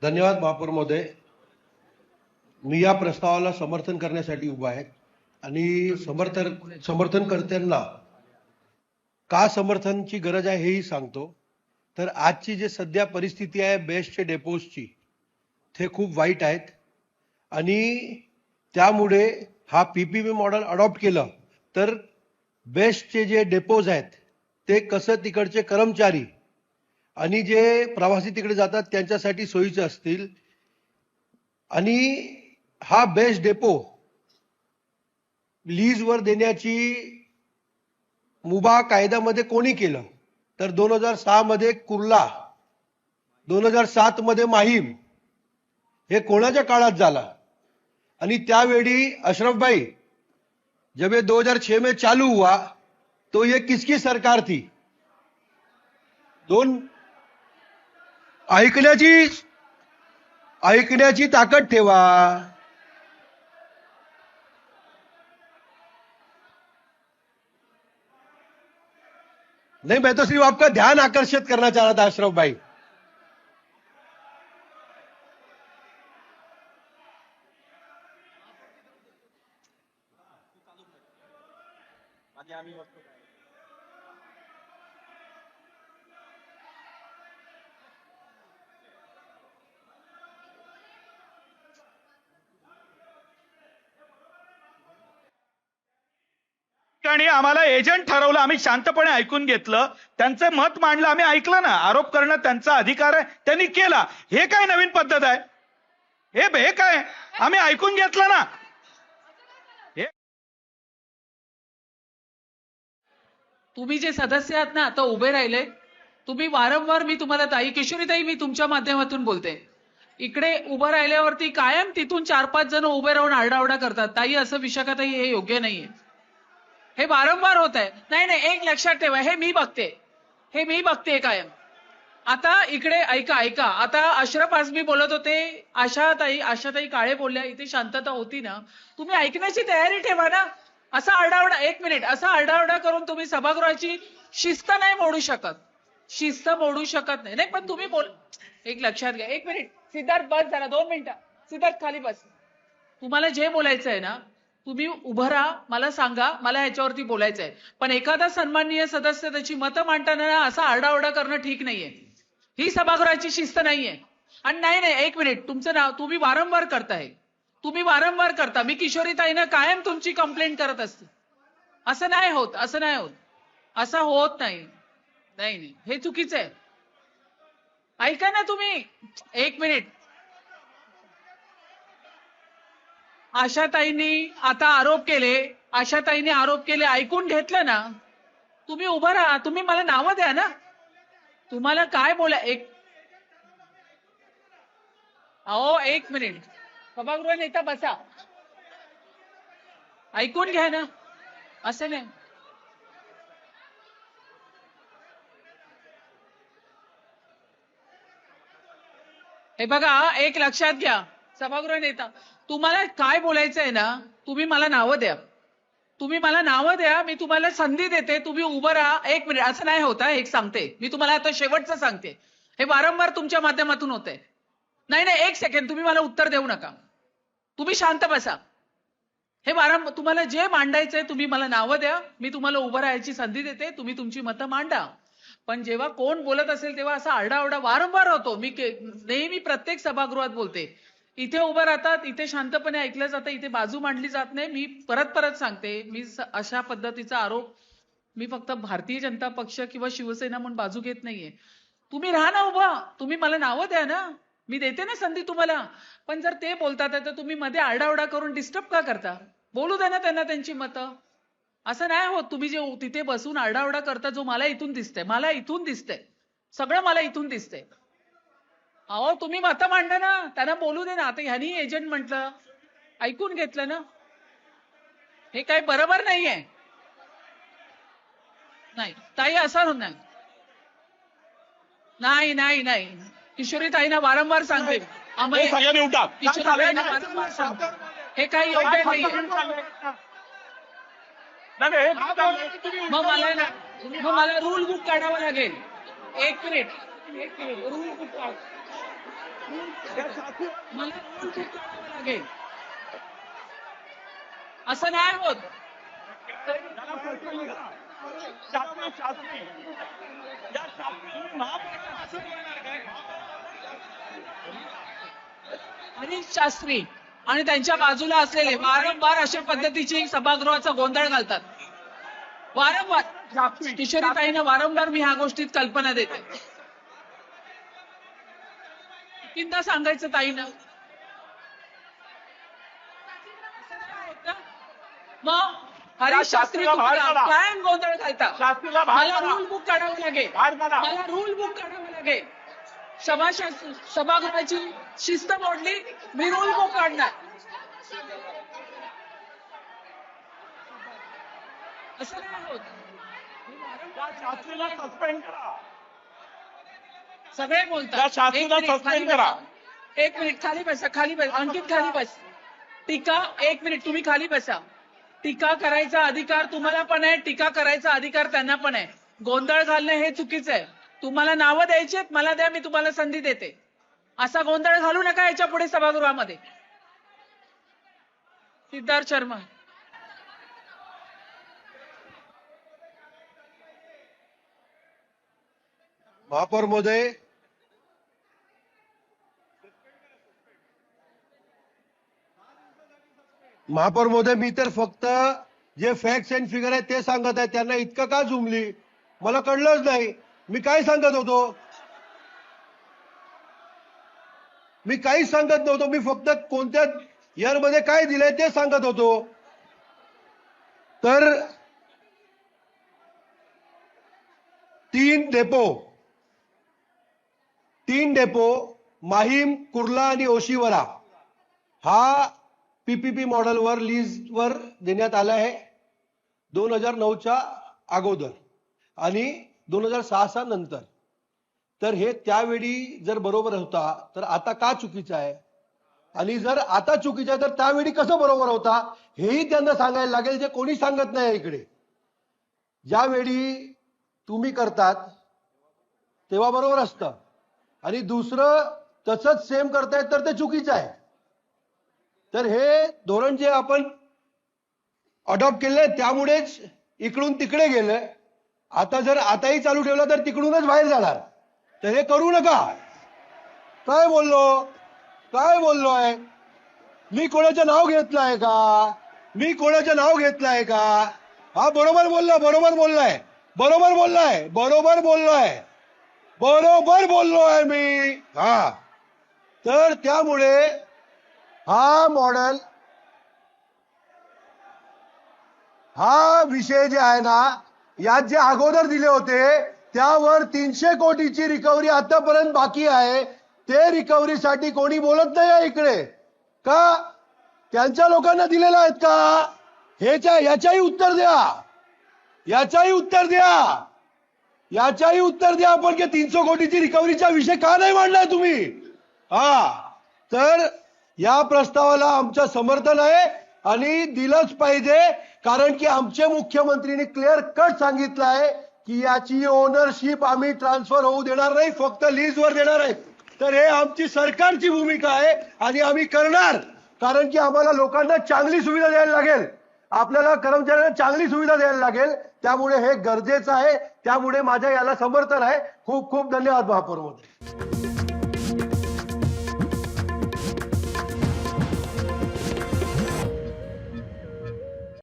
धन्यवाद महापौर महोदय. मी या प्रस्तावाला समर्थन करण्यासाठी उभा आहे आणि समर्थन करताना का समर्थनची गरज आहे हेही सांगतो. तर आजची जे सध्या परिस्थिती आहे बेस्टचे डेपोजची ते खूप वाईट आहेत आणि त्यामुळे हा पीपीपी मॉडेल अडॉप्ट केलं तर बेस्टचे जे डेपोज आहेत ते कसं तिकडचे कर्मचारी आणि जे प्रवासी तिकडे जातात त्यांच्यासाठी सोयीचे असतील. आणि हा बेस्ट डेपो लीजवर देण्याची मुभा कायद्यामध्ये कोणी केलं तर 2006 मध्ये कुर्ला, 2007 मध्ये माहीम. हे कोणाच्या काळात झाला आणि त्यावेळी अशरफ भाई जब ये 2006 में चालू हुआ तो ये किसकी सरकार थी? ऐकण्याची ताकद ठेवा. नहीं, मैं तो सिर्फ आपका ध्यान आकर्षित करना चाह रहा था अशरफ भाई. आणि आम्हाला एजंट ठरवलं, आम्ही शांतपणे ऐकून घेतलं, त्यांचं मत मांडलं, आम्ही ऐकलं ना. आरोप करणं त्यांचा अधिकार आहे, त्यांनी केला. हे काय नवीन पद्धत आहे? हे काय? आम्ही ऐकून घेतलं ना. तुम्ही जे सदस्य आहात ना आता उभे राहिले, तुम्ही वारंवार मी तुम्हाला ताई किशोरीताई मी तुमच्या माध्यमातून बोलते. इकडे उभं राहिल्यावरती कायम तिथून 4-5 जण उभे राहून आरडाओरडा करतात. ताई असं विशाखाताई हे योग्य नाहीये. हे वारंवार होत आहे. नाही, एक लक्षात ठेवा, हे मी बघते कायम. आता इकडे ऐका. आता अशरफ आझमी बोलत होते, आशाताई काळे बोलल्या, इथे शांतता होती ना. तुम्ही ऐकण्याची तयारी ठेवा ना. असा आरडाओरडा, एक मिनिट, असा आरडाओरडा करून तुम्ही सभागृहाची शिस्त नाही मोडू शकत नाही. पण तुम्ही बोल, एक लक्षात घ्या. एक मिनिट सिद्धार्थ, बस जरा 2 मिनिटं. सिद्धार्थ खाली बस. तुम्हाला जे बोलायचं आहे ना तुम्ही उभं राहा, मला सांगा, मला ह्याच्यावरती बोलायचं आहे. पण एखादा सन्माननीय सदस्य त्याची मतं मांडताना असा आरडाओरडा करणं ठीक नाहीये. ही सभागृहाची शिस्त नाहीये. आणि नाही, एक मिनिट, तुमचं नाव तुम्ही वारंवार करता. मी किशोरीताईनं कायम तुमची कंप्लेंट करत असते. असं नाही होत. असं होत नाही. नाही, हे चुकीचं आहे. ऐका ना तुम्ही, एक मिनिट. आशाताईंनी आरोप केले, ऐकून घेतलं ना. तुम्ही उभं राहा, तुम्ही मला नावं द्या ना. तुम्हाला काय बोला, एक मिनिट, सभागृह नेता बसा, ऐकून घ्या ना. असं नाही. हे बघा, एक लक्षात घ्या, सभागृह नेता, तुम्हाला काय बोलायचं आहे ना, तुम्ही मला नावं द्या. मी तुम्हाला संधी देते, तुम्ही उभं राहा. एक मिनिट, असं नाही होत. एक सांगते मी तुम्हाला, आता शेवटचं सांगते. हे वारंवार तुमच्या माध्यमातून होतंय. नाही, एक सेकंड, तुम्ही मला उत्तर देऊ नका. तुम्ही शांत बसा. हे वारंवार तुम्हाला जे मांडायचंय तुम्ही मला नावं द्या. मी तुम्हाला उभं राहायची संधी देते, तुम्ही तुमची मतं मांडा. पण जेव्हा कोण बोलत असेल तेव्हा असा आरडाओरडा वारंवार होतो. मी नेहमी प्रत्येक सभागृहात बोलते, इथे उभं राहतात, इथे शांतपणे ऐकलं जातं, इथे बाजू मांडली जात नाही. मी परत सांगते, मी अशा पद्धतीचा आरोप मी फक्त भारतीय जनता पक्ष किंवा शिवसेना म्हणून बाजू घेत नाहीये. तुम्ही राहा ना उभं, तुम्ही मला नावं द्या ना, मी देते ना संधी तुम्हाला. पण जर ते बोलतात तर तुम्ही मध्ये आरडाओरडा करून डिस्टर्ब का करता? बोलू द्या ना त्यांना त्यांची मतं. असं नाही होत. तुम्ही जे तिथे बसून आरडाओरडा करता, जो मला इथून दिसतंय, सगळं मला इथून दिसतंय. तुम्ही मतं मांडा ना, त्यांना बोलू दे ना. आता ह्यानी एजंट म्हटलं, ऐकून घेतलं ना. हे काही बरोबर नाहीये. नाही ताई, असं नाही. किशोरीताईंना वारंवार सांगते, हे काही योग्य नाहीये. मग मला रूल बुक काढावं लागेल. एक मिनिट रूल बुक मला रूल बुक काढावं लागेल. असं नाही होत. हरीश शास्त्री आणि त्यांच्या बाजूला असलेले वारंवार अशा पद्धतीची सभागृहाचा गोंधळ घालतात. वारंवार किशोरीताईंना वारंवार मी ह्या गोष्टीत कल्पना देते. किंदा सांगायचं ताईनं मग हरीश शास्त्री काय गोंधळ घालता. मला रूल बुक काढावं लागेल. मला रूल बुक काढावं लागेल. सभागृहाची शिस्त मोडली. मी रूल बुक काढणार. असं नाही होत. सगळे बोलतात. एक मिनिट खाली बसा. खाली बस. अंकित खाली बस. टीका एक मिनिट तुम्ही खाली बसा. टीका करायचा अधिकार तुम्हाला पण आहे. टीका करायचा अधिकार त्यांना पण आहे. गोंधळ घालणं हे चुकीचं आहे. तुम्हाला नावं द्यायची आहेत मला द्या. मी तुम्हाला संधी देते. असा गोंधळ घालू नका याच्या पुढे सभागृहामध्ये. सिद्धार्थ शर्मा. महापौर महोदय, महापौर महोदय, मी तर फक्त जे फॅक्ट्स अँड फिगर आहेत ते सांगत आहे. त्यांना इतकं का झुमली मला कळलंच नाही. मी काय सांगत होतो? मी काहीच सांगत नव्हतो. मी फक्त कोणत्या इयर मध्ये काय दिलंय ते सांगत होतो. तर 3 डेपो माहीम, कुर्ला आणि ओशिवरा हा पीपीपी मॉडेलवर लीजवर देण्यात आला आहे 2009च्या अगोदर आणि 2006 नंतर. तर हे त्यावेळी जर बरोबर होता तर आता का चुकीचं आहे? आणि जर आता चुकीचं आहे तर त्यावेळी कसं बरोबर होता हेही त्यांना सांगायला लागेल, जे कोणी सांगत नाही इकडे. ज्यावेळी तुम्ही करतात तेव्हा बरोबर असतं आणि दुसरं तसंच सेम करतायत तर ते चुकीचं आहे. तर हे धोरण जे आपण अडॉप्ट केलंय त्यामुळेच इकडून तिकडे गेलंय. आता जर आताही चालू ठेवलं तर तिकडूनच बाहेर जाणार. तर हे करू नका. काय बोललोय? मी कोणाचं नाव घेतलंय का? हा बरोबर बोललोय मी. हा तर त्यामुळे हा मॉडेल, हा विषय जे आहे ना, यात जे अगोदर दिले होते त्यावर 300 कोटीची रिकव्हरी आतापर्यंत बाकी आहे. ते रिकव्हरीसाठी कोणी बोलत नाही इकडे का? त्यांच्या लोकांना दिलेला आहेत का? याच्याही उत्तर द्या. आपण की 300 कोटीची रिकव्हरीचा विषय का नाही मांडलाय तुम्ही? तर या प्रस्तावाला आमचं समर्थन आहे आणि दिलंच पाहिजे. कारण की आमचे मुख्यमंत्र्यांनी क्लिअर कट सांगितलं आहे की याची ओनरशिप आम्ही ट्रान्सफर होऊ देणार नाही, फक्त लीजवर देणार आहे. तर हे आमची सरकारची भूमिका आहे आणि आम्ही करणार. कारण की आम्हाला लोकांना चांगली सुविधा द्यायला लागेल, आपल्याला कर्मचाऱ्यांना चांगली सुविधा द्यायला लागेल. त्यामुळे हे गरजेचं आहे. त्यामुळे माझ्या याला समर्थन आहे. खूप खूप धन्यवाद महापौर महोदय.